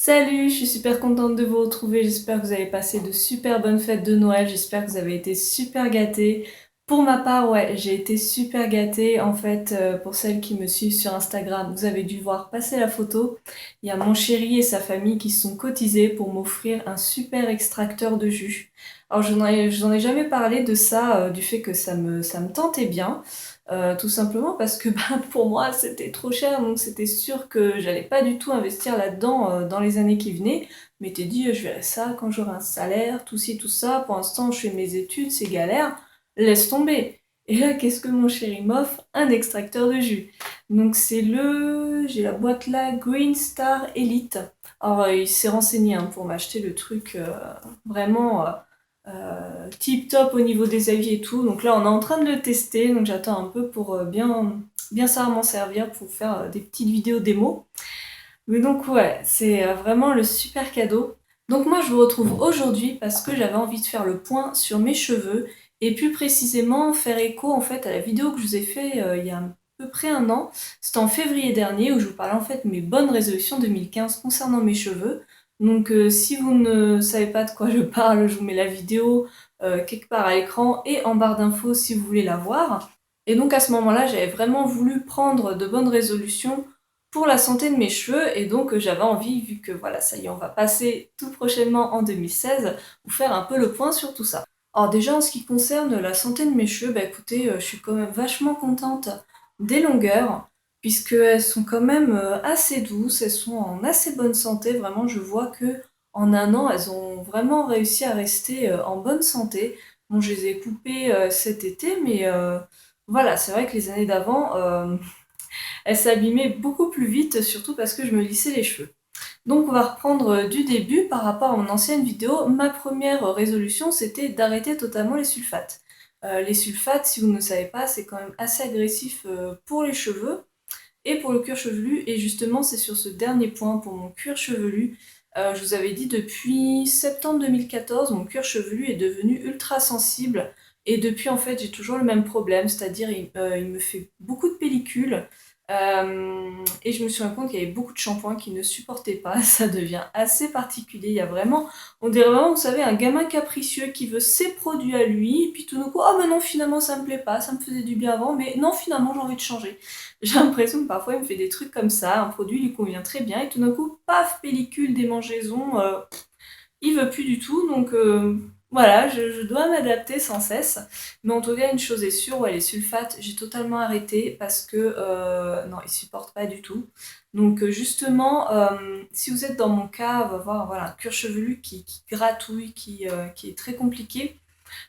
Salut, je suis super contente de vous retrouver. J'espère que vous avez passé de super bonnes fêtes de Noël. J'espère que vous avez été super gâtés. Pour ma part, ouais, j'ai été super gâtée. En fait, pour celles qui me suivent sur Instagram, vous avez dû voir passer la photo. Il y a mon chéri et sa famille qui se sont cotisés pour m'offrir un super extracteur de jus. Alors, je n'en ai jamais parlé de ça, du fait que ça me tentait bien. Tout simplement parce que bah, pour moi c'était trop cher, donc c'était sûr que j'allais pas du tout investir là-dedans dans les années qui venaient. Je m'étais dit je verrai ça quand j'aurai un salaire, tout ci, tout ça. Pour l'instant je fais mes études, c'est galère, laisse tomber. Et là qu'est-ce que mon chéri m'offre? Un extracteur de jus. Donc j'ai la boîte là, Green Star Elite. Alors il s'est renseigné hein, pour m'acheter le truc vraiment tip top au niveau des avis et tout. Donc là, on est en train de le tester. Donc j'attends un peu pour bien savoir m'en servir pour faire des petites vidéos démo. Mais donc ouais, c'est vraiment le super cadeau. Donc moi, je vous retrouve aujourd'hui parce que j'avais envie de faire le point sur mes cheveux et plus précisément faire écho en fait à la vidéo que je vous ai fait il y a à peu près un an. C'était en février dernier où je vous parlais en fait de mes bonnes résolutions 2015 concernant mes cheveux. Donc si vous ne savez pas de quoi je parle, je vous mets la vidéo quelque part à l'écran et en barre d'infos si vous voulez la voir. Et donc à ce moment-là, j'avais vraiment voulu prendre de bonnes résolutions pour la santé de mes cheveux et donc j'avais envie, vu que voilà, ça y est, on va passer tout prochainement en 2016, vous faire un peu le point sur tout ça. Alors déjà en ce qui concerne la santé de mes cheveux, bah écoutez, je suis quand même vachement contente des longueurs, puisqu'elles sont quand même assez douces, elles sont en assez bonne santé, vraiment je vois que en un an elles ont vraiment réussi à rester en bonne santé. Bon, je les ai coupées cet été, mais voilà, c'est vrai que les années d'avant, elle s'abîmait beaucoup plus vite, surtout parce que je me lissais les cheveux. Donc on va reprendre du début par rapport à mon ancienne vidéo. Ma première résolution, c'était d'arrêter totalement les sulfates. Les sulfates, si vous ne le savez pas, c'est quand même assez agressif pour les cheveux et pour le cuir chevelu. Et justement, c'est sur ce dernier point, pour mon cuir chevelu, je vous avais dit depuis septembre 2014, mon cuir chevelu est devenu ultra sensible. Et depuis, en fait, j'ai toujours le même problème, c'est-à-dire il me fait beaucoup de pellicules. Et je me suis rendu compte qu'il y avait beaucoup de shampoings qui ne supportaient pas. Ça devient assez particulier. Il y a vraiment, on dirait vraiment, vous savez, un gamin capricieux qui veut ses produits à lui. Et puis tout d'un coup, oh mais non, finalement ça me plaît pas, ça me faisait du bien avant, mais non, finalement j'ai envie de changer. J'ai l'impression que parfois il me fait des trucs comme ça, un produit lui convient très bien, et tout d'un coup, paf, pellicule, démangeaison, il veut plus du tout, donc voilà, je dois m'adapter sans cesse. Mais en tout cas, une chose est sûre, ouais, les sulfates, j'ai totalement arrêté parce que non, ils supportent pas du tout. Donc justement, si vous êtes dans mon cas, on va voir voilà, un cuir chevelu qui gratouille, qui est très compliqué,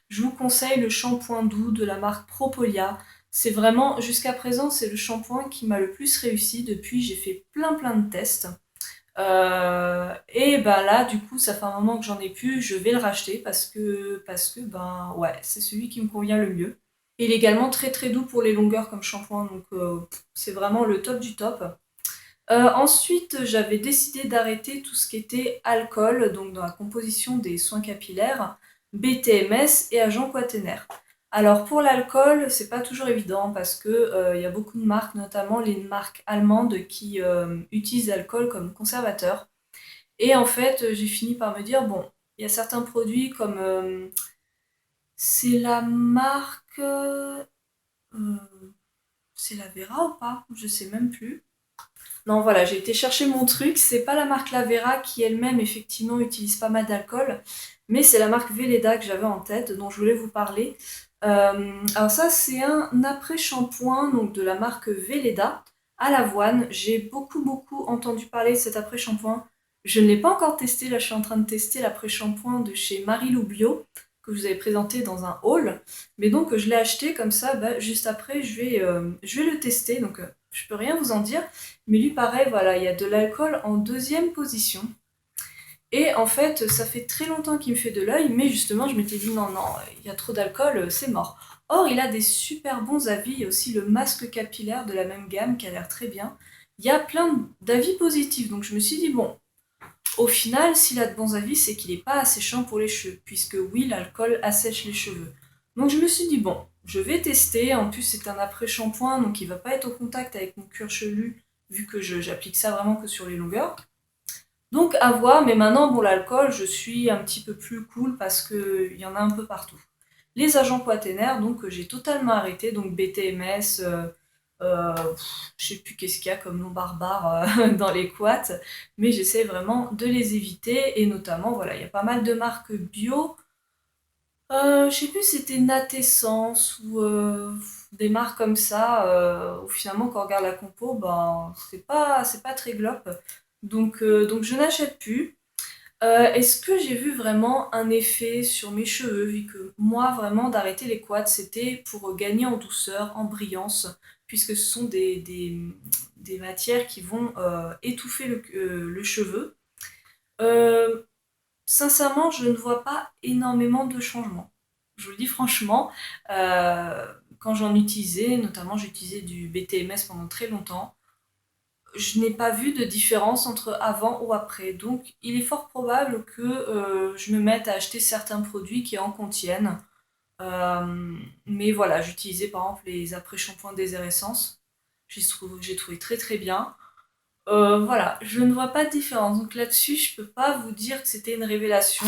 je vous conseille le shampoing doux de la marque Propolia. C'est vraiment, jusqu'à présent, c'est le shampoing qui m'a le plus réussi. Depuis, j'ai fait plein de tests. Et ben là, du coup, ça fait un moment que j'en ai plus, je vais le racheter parce que ben ouais, c'est celui qui me convient le mieux. Il est également très doux pour les longueurs comme shampoing, donc c'est vraiment le top du top. Ensuite, j'avais décidé d'arrêter tout ce qui était alcool, donc dans la composition des soins capillaires, BTMS et agents quaternaires. Alors pour l'alcool, c'est pas toujours évident parce que il y a beaucoup de marques, notamment les marques allemandes, qui utilisent l'alcool comme conservateur. Et en fait, j'ai fini par me dire bon, il y a certains produits comme c'est la marque, c'est la Vera ou pas? Je sais même plus. Non, voilà, j'ai été chercher mon truc. C'est pas la marque Lavera qui elle-même, effectivement, utilise pas mal d'alcool, mais c'est la marque Velleda que j'avais en tête, dont je voulais vous parler. Alors ça, c'est un après-shampoing donc de la marque Velleda à l'avoine. J'ai beaucoup entendu parler de cet après-shampoing. Je ne l'ai pas encore testé. Là, je suis en train de tester l'après-shampoing de chez Marie Lou Bio que je vous avais présenté dans un haul. Mais donc, je l'ai acheté comme ça. Bah, juste après, je vais le tester. Donc, je peux rien vous en dire. Mais lui, pareil, voilà, il y a de l'alcool en deuxième position. Et en fait, ça fait très longtemps qu'il me fait de l'œil, mais justement, je m'étais dit non, il y a trop d'alcool, c'est mort. Or, il a des super bons avis, il y a aussi le masque capillaire de la même gamme qui a l'air très bien. Il y a plein d'avis positifs, donc je me suis dit bon, au final, s'il a de bons avis, c'est qu'il n'est pas asséchant pour les cheveux, puisque oui, l'alcool assèche les cheveux. Donc je me suis dit bon, je vais tester, en plus c'est un après-shampoing, donc il va pas être au contact avec mon cuir chevelu, vu que j'applique ça vraiment que sur les longueurs. Donc à voir, mais maintenant, bon, l'alcool, je suis un petit peu plus cool parce qu'il y en a un peu partout. Les agents quaternaires, donc j'ai totalement arrêté, donc BTMS, je sais plus qu'est-ce qu'il y a comme nom barbare dans les quats, mais j'essaie vraiment de les éviter, et notamment, voilà, il y a pas mal de marques bio. Je sais plus si c'était Natessence ou des marques comme ça, où finalement quand on regarde la compo, ben c'est pas très glop. Donc je n'achète plus. Est-ce que j'ai vu vraiment un effet sur mes cheveux, vu que moi vraiment d'arrêter les quads, c'était pour gagner en douceur, en brillance, puisque ce sont des matières qui vont étouffer le cheveu. Euh, Sincèrement, je ne vois pas énormément de changements. Je vous le dis franchement, quand j'en utilisais, notamment j'utilisais du BTMS pendant très longtemps, je n'ai pas vu de différence entre avant ou après. Donc il est fort probable que je me mette à acheter certains produits qui en contiennent. Mais voilà, j'utilisais par exemple les après-shampoings Désert Essence. J'ai trouvé très très bien. Voilà, je ne vois pas de différence. Donc là-dessus, je peux pas vous dire que c'était une révélation,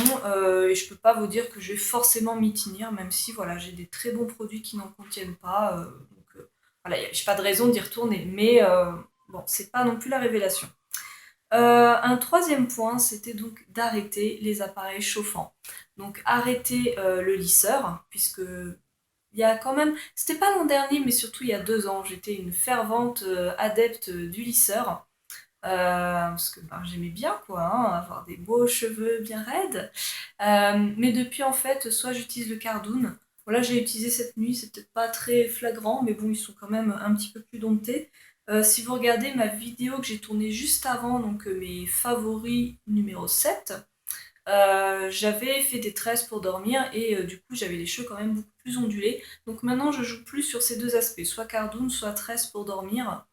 et je peux pas vous dire que je vais forcément m'y tenir, même si voilà, j'ai des très bons produits qui n'en contiennent pas. Voilà, j'ai pas de raison d'y retourner. Mais bon, c'est pas non plus la révélation. Un troisième point, c'était donc d'arrêter les appareils chauffants. Donc arrêter le lisseur, puisque il y a quand même, c'était pas l'an dernier, mais surtout il y a 2 ans, j'étais une fervente adepte du lisseur. Parce que ben, j'aimais bien quoi, hein, avoir des beaux cheveux bien raides. Mais depuis en fait, soit j'utilise le Cardoon. Voilà, j'ai utilisé cette nuit, c'est peut-être pas très flagrant, mais bon, ils sont quand même un petit peu plus domptés. Si vous regardez ma vidéo que j'ai tournée juste avant, donc mes favoris numéro 7, j'avais fait des tresses pour dormir, et du coup j'avais les cheveux quand même beaucoup plus ondulés. Donc maintenant je joue plus sur ces deux aspects, soit Cardoon, soit tresse pour dormir.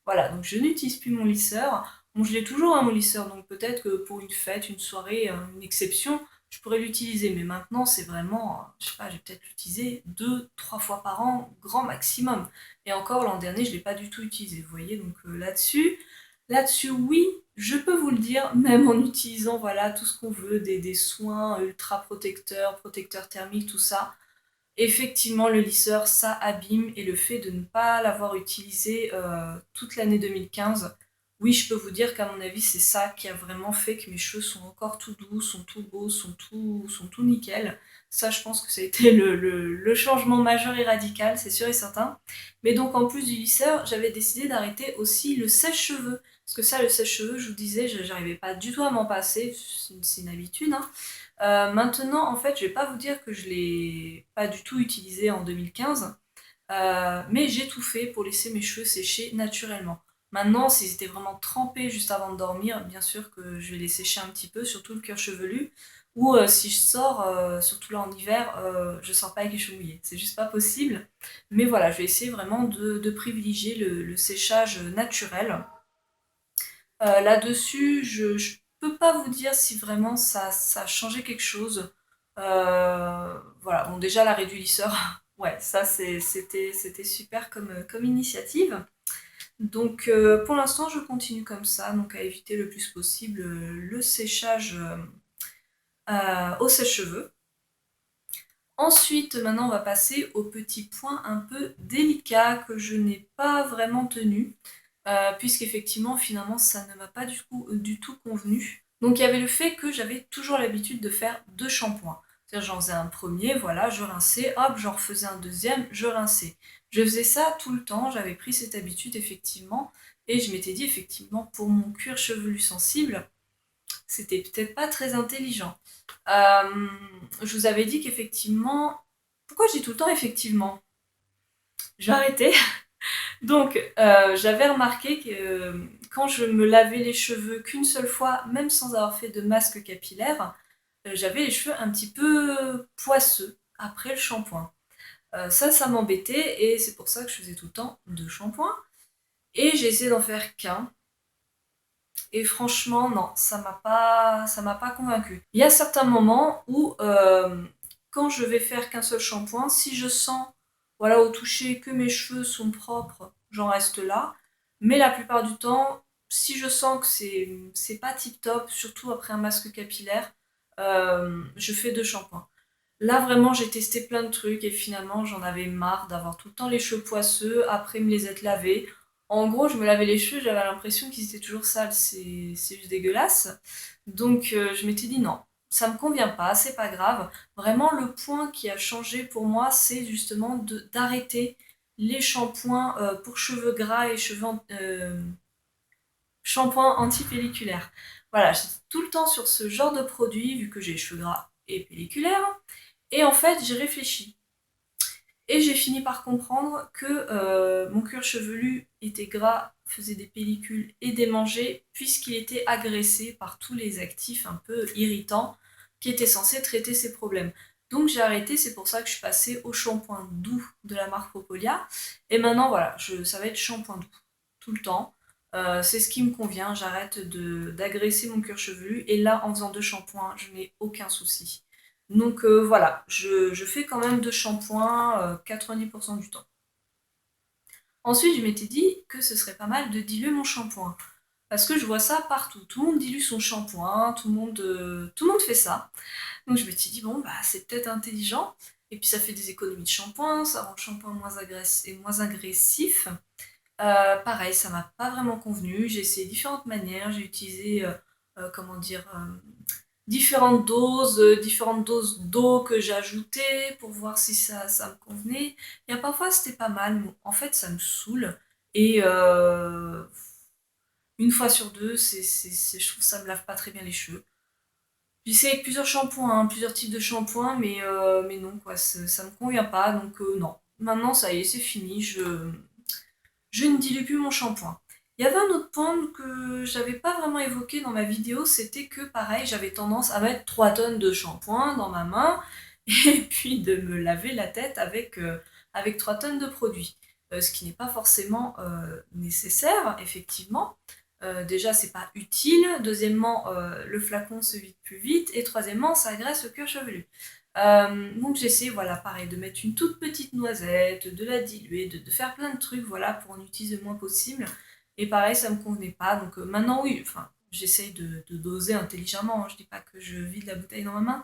Voilà, donc je n'utilise plus mon lisseur. Bon, je l'ai toujours, hein, mon lisseur, donc peut-être que pour une fête, une soirée, une exception, je pourrais l'utiliser. Mais maintenant, c'est vraiment, je sais pas, je vais peut-être l'utiliser 2, 3 fois par an, grand maximum. Et encore, l'an dernier, je ne l'ai pas du tout utilisé, vous voyez. Donc là-dessus, oui, je peux vous le dire, même en utilisant, voilà, tout ce qu'on veut, des soins ultra protecteurs, protecteurs thermiques, tout ça. Effectivement, le lisseur, ça abîme, et le fait de ne pas l'avoir utilisé toute l'année 2015, oui, je peux vous dire qu'à mon avis, c'est ça qui a vraiment fait que mes cheveux sont encore tout doux, sont tout beaux, sont tout nickel. Ça, je pense que ça a été le changement majeur et radical, c'est sûr et certain. Mais donc, en plus du lisseur, j'avais décidé d'arrêter aussi le sèche-cheveux. Parce que ça, le sèche-cheveux, je vous disais, j'arrivais pas du tout à m'en passer, c'est une habitude, hein. Maintenant, en fait, je vais pas vous dire que je l'ai pas du tout utilisé en 2015, mais j'ai tout fait pour laisser mes cheveux sécher naturellement. Maintenant, s'ils étaient vraiment trempés juste avant de dormir, bien sûr que je vais les sécher un petit peu, surtout le cuir chevelu. Ou si je sors, surtout là en hiver, je sors pas avec les cheveux mouillés. C'est juste pas possible. Mais voilà, je vais essayer vraiment de privilégier le séchage naturel. Là-dessus, je peux pas vous dire si vraiment ça a changé quelque chose. Voilà, bon déjà l'arrêt du lisseur, ouais, ça c'était super comme initiative. Donc pour l'instant je continue comme ça, donc à éviter le plus possible le séchage au sèche-cheveux. Ensuite, maintenant on va passer au petit point un peu délicat que je n'ai pas vraiment tenu. Puisqu'effectivement, finalement, ça ne m'a pas du tout convenu. Donc il y avait le fait que j'avais toujours l'habitude de faire 2 shampoings. C'est-à-dire j'en faisais un premier, voilà, je rinçais, hop, j'en refaisais un deuxième, je rinçais. Je faisais ça tout le temps, j'avais pris cette habitude effectivement, et je m'étais dit effectivement pour mon cuir chevelu sensible, c'était peut-être pas très intelligent. Euh, je vous avais dit qu'effectivement... Pourquoi je dis tout le temps effectivement? Je vais arrêter. Donc, j'avais remarqué que quand je me lavais les cheveux qu'une seule fois, même sans avoir fait de masque capillaire, j'avais les cheveux un petit peu poisseux après le shampoing. Ça m'embêtait, et c'est pour ça que je faisais tout le temps 2 shampoings. Et j'ai essayé d'en faire qu'un. Et franchement, non, ça m'a pas convaincue. Il y a certains moments où, quand je vais faire qu'un seul shampoing, si je sens, voilà, au toucher que mes cheveux sont propres, j'en reste là. Mais la plupart du temps, si je sens que c'est pas tip top, surtout après un masque capillaire, je fais 2 shampoings. Là vraiment j'ai testé plein de trucs et finalement j'en avais marre d'avoir tout le temps les cheveux poisseux après me les être lavés. En gros je me lavais les cheveux, j'avais l'impression qu'ils étaient toujours sales, c'est juste dégueulasse. Donc je m'étais dit non, ça me convient pas, c'est pas grave. Vraiment le point qui a changé pour moi c'est justement d'arrêter les shampoings pour cheveux gras et shampoing anti-pelliculaire. Voilà, j'étais tout le temps sur ce genre de produit vu que j'ai les cheveux gras et pelliculaires. Et en fait, j'ai réfléchi. Et j'ai fini par comprendre que mon cuir chevelu était gras, faisait des pellicules et démangeait, puisqu'il était agressé par tous les actifs un peu irritants qui étaient censés traiter ces problèmes. Donc j'ai arrêté, c'est pour ça que je suis passée au shampoing doux de la marque Propolia. Et maintenant, voilà, ça va être shampoing doux, tout le temps. C'est ce qui me convient, j'arrête d'agresser mon cuir chevelu. Et là, en faisant 2 shampoings, je n'ai aucun souci. Donc voilà, je fais quand même 2 shampoings 90% du temps. Ensuite, je m'étais dit que ce serait pas mal de diluer mon shampoing. Parce que je vois ça partout. Tout le monde dilue son shampoing, tout le monde fait ça. Donc je m'étais dit, bon, bah c'est peut-être intelligent. Et puis ça fait des économies de shampoing, ça rend le shampoing moins agressif. Pareil, ça m'a pas vraiment convenu. J'ai essayé différentes manières. J'ai utilisé, comment dire, différentes doses d'eau que j'ai ajoutées pour voir si ça me convenait. Et parfois c'était pas mal, mais en fait ça me saoule. Et une fois sur deux, je trouve que ça me lave pas très bien les cheveux. J'ai essayé avec plusieurs shampoings, hein, plusieurs types de shampoings, mais non, quoi, ça me convient pas, donc non. Maintenant, ça y est, c'est fini, je ne dilue plus mon shampoing. Il y avait un autre point que j'avais pas vraiment évoqué dans ma vidéo, c'était que pareil, j'avais tendance à mettre 3 tonnes de shampoing dans ma main et puis de me laver la tête avec 3 tonnes de produits. Ce qui n'est pas forcément nécessaire, effectivement. Déjà, c'est pas utile. Deuxièmement, le flacon se vide plus vite. Et troisièmement, ça agresse le cuir chevelu. Donc j'essaie, voilà, pareil, de mettre une toute petite noisette, de la diluer, de faire plein de trucs, voilà, pour en utiliser le moins possible. Et pareil, ça me convenait pas. Donc maintenant, oui, enfin, j'essaye de doser intelligemment, hein. Je dis pas que je vide la bouteille dans ma main.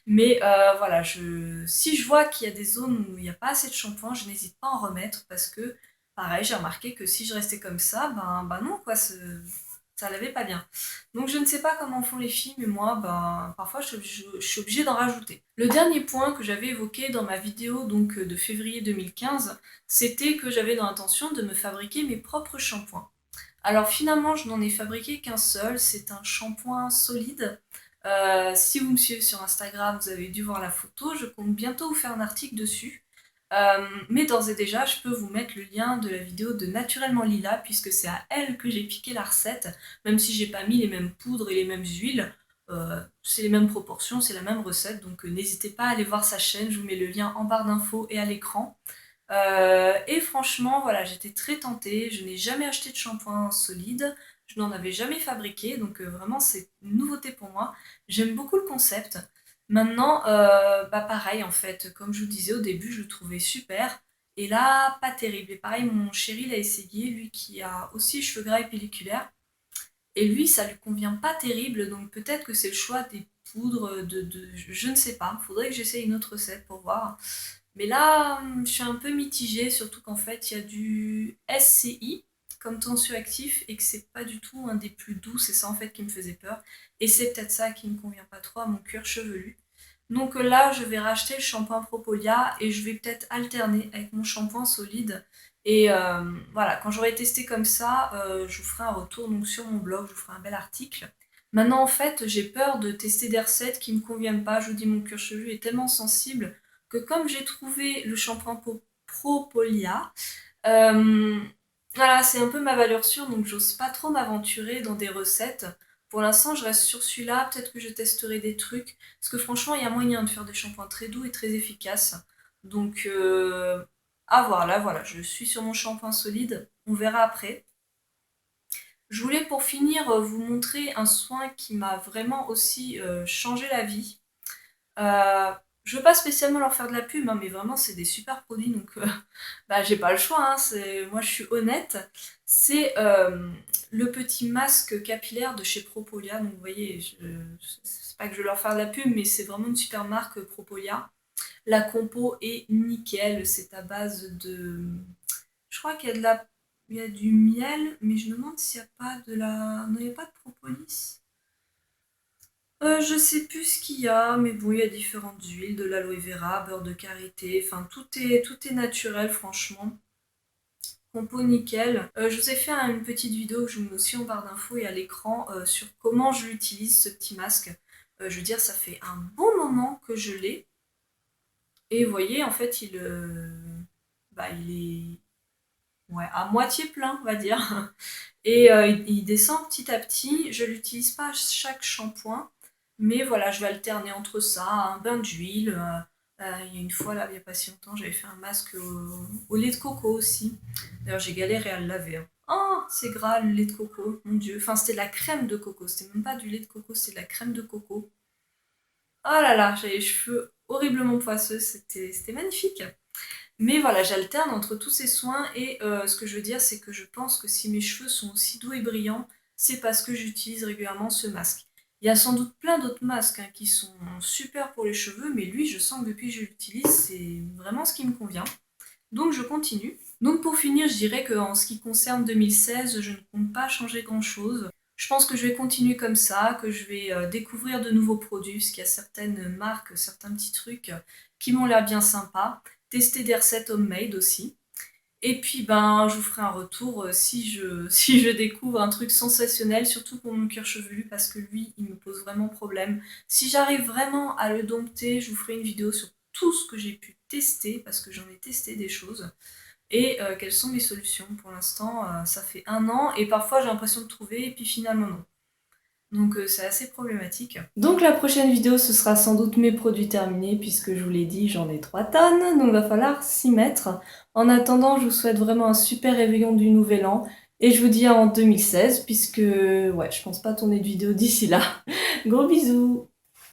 Mais voilà, si je vois qu'il y a des zones où il n'y a pas assez de shampoing, je n'hésite pas à en remettre parce que, pareil, j'ai remarqué que si je restais comme ça, ben non, quoi, ça l'avait pas bien. Donc je ne sais pas comment font les filles, mais moi, ben, parfois je suis obligée d'en rajouter. Le dernier point que j'avais évoqué dans ma vidéo donc, de février 2015, c'était que j'avais dans l'intention de me fabriquer mes propres shampoings. Alors finalement, je n'en ai fabriqué qu'un seul, c'est un shampoing solide. Si vous me suivez sur Instagram, vous avez dû voir la photo, je compte bientôt vous faire un article dessus. Mais d'ores et déjà, je peux vous mettre le lien de la vidéo de Naturellement Lila, puisque c'est à elle que j'ai piqué la recette, même si j'ai pas mis les mêmes poudres et les mêmes huiles. C'est les mêmes proportions, c'est la même recette, donc n'hésitez pas à aller voir sa chaîne, je vous mets le lien en barre d'infos et à l'écran. Et franchement, voilà, j'étais très tentée. Je n'ai jamais acheté de shampoing solide. Je n'en avais jamais fabriqué, donc vraiment c'est une nouveauté pour moi. J'aime beaucoup le concept. Maintenant, bah pareil en fait, comme je vous disais au début, je le trouvais super. Et là, pas terrible. Et pareil, mon chéri l'a essayé, lui qui a aussi les cheveux gras et pelliculaires. Et lui, ça lui convient pas terrible, donc peut-être que c'est le choix des poudres, je ne sais pas. Faudrait que j'essaye une autre recette pour voir. Mais là, je suis un peu mitigée, surtout qu'en fait, il y a du SCI comme tensioactif et que c'est pas du tout un des plus doux, c'est ça en fait qui me faisait peur. Et c'est peut-être ça qui ne convient pas trop à mon cuir chevelu. Donc là, je vais racheter le shampoing Propolia et je vais peut-être alterner avec mon shampoing solide. Et voilà, quand j'aurai testé comme ça, je vous ferai un retour donc, sur mon blog, je vous ferai un bel article. Maintenant, en fait, j'ai peur de tester des recettes qui ne me conviennent pas. Je vous dis, mon cuir chevelu est tellement sensible que comme j'ai trouvé le shampoing Propolia, euh, voilà, c'est un peu ma valeur sûre, donc j'ose pas trop m'aventurer dans des recettes. Pour l'instant, je reste sur celui-là. Peut-être que je testerai des trucs. Parce que franchement, il y a moyen de faire des shampoings très doux et très efficaces. Donc, à voir. Là, voilà, je suis sur mon shampoing solide. On verra après. Je voulais pour finir vous montrer un soin qui m'a vraiment aussi changé la vie. Je veux pas spécialement leur faire de la pub, hein, mais vraiment c'est des super produits, donc bah, j'ai pas le choix, hein, moi je suis honnête. C'est le petit masque capillaire de chez Propolia, donc vous voyez, c'est pas que je veux leur faire de la pub, mais c'est vraiment une super marque Propolia. La compo est nickel, c'est à base de... Je crois qu'il y a il y a du miel, mais je me demande s'il n'y a pas de la... Non, il n'y a pas de propolis. Je sais plus ce qu'il y a, mais bon, il y a différentes huiles, de l'aloe vera, beurre de karité, enfin tout est naturel franchement. Compo nickel. Je vous ai fait une petite vidéo que je vous mets aussi en barre d'infos et à l'écran sur comment je l'utilise ce petit masque. Je veux dire, ça fait un bon moment que je l'ai. Et vous voyez, en fait, il est ouais, à moitié plein, on va dire. Et il descend petit à petit. Je l'utilise pas à chaque shampoing, mais voilà, je vais alterner entre ça, un bain d'huile. Il y a une fois, là, il n'y a pas si longtemps, j'avais fait un masque au lait de coco aussi. D'ailleurs, j'ai galéré à le laver, hein. Oh, c'est gras le lait de coco, mon dieu. Enfin, c'était de la crème de coco, c'était même pas du lait de coco, c'était de la crème de coco. Oh là là, j'avais les cheveux horriblement poisseux, c'était magnifique. Mais voilà, j'alterne entre tous ces soins et ce que je veux dire, c'est que je pense que si mes cheveux sont aussi doux et brillants, c'est parce que j'utilise régulièrement ce masque. Il y a sans doute plein d'autres masques hein, qui sont super pour les cheveux, mais lui, je sens que depuis que je l'utilise, c'est vraiment ce qui me convient. Donc je continue. Donc pour finir, je dirais qu'en ce qui concerne 2016, je ne compte pas changer grand-chose. Je pense que je vais continuer comme ça, que je vais découvrir de nouveaux produits, parce qu'il y a certaines marques, certains petits trucs qui m'ont l'air bien sympas. Tester des recettes homemade aussi. Et puis ben, je vous ferai un retour si je découvre un truc sensationnel, surtout pour mon cuir chevelu, parce que lui, il me pose vraiment problème. Si j'arrive vraiment à le dompter, je vous ferai une vidéo sur tout ce que j'ai pu tester, parce que j'en ai testé des choses, et quelles sont mes solutions. Pour l'instant, ça fait un an, et parfois j'ai l'impression de trouver, et puis finalement non. Donc c'est assez problématique. Donc la prochaine vidéo, ce sera sans doute mes produits terminés, puisque je vous l'ai dit, j'en ai 3 tonnes, donc il va falloir s'y mettre. En attendant, je vous souhaite vraiment un super réveillon du Nouvel An, et je vous dis en 2016, puisque ouais, je pense pas tourner de vidéo d'ici là. Gros bisous!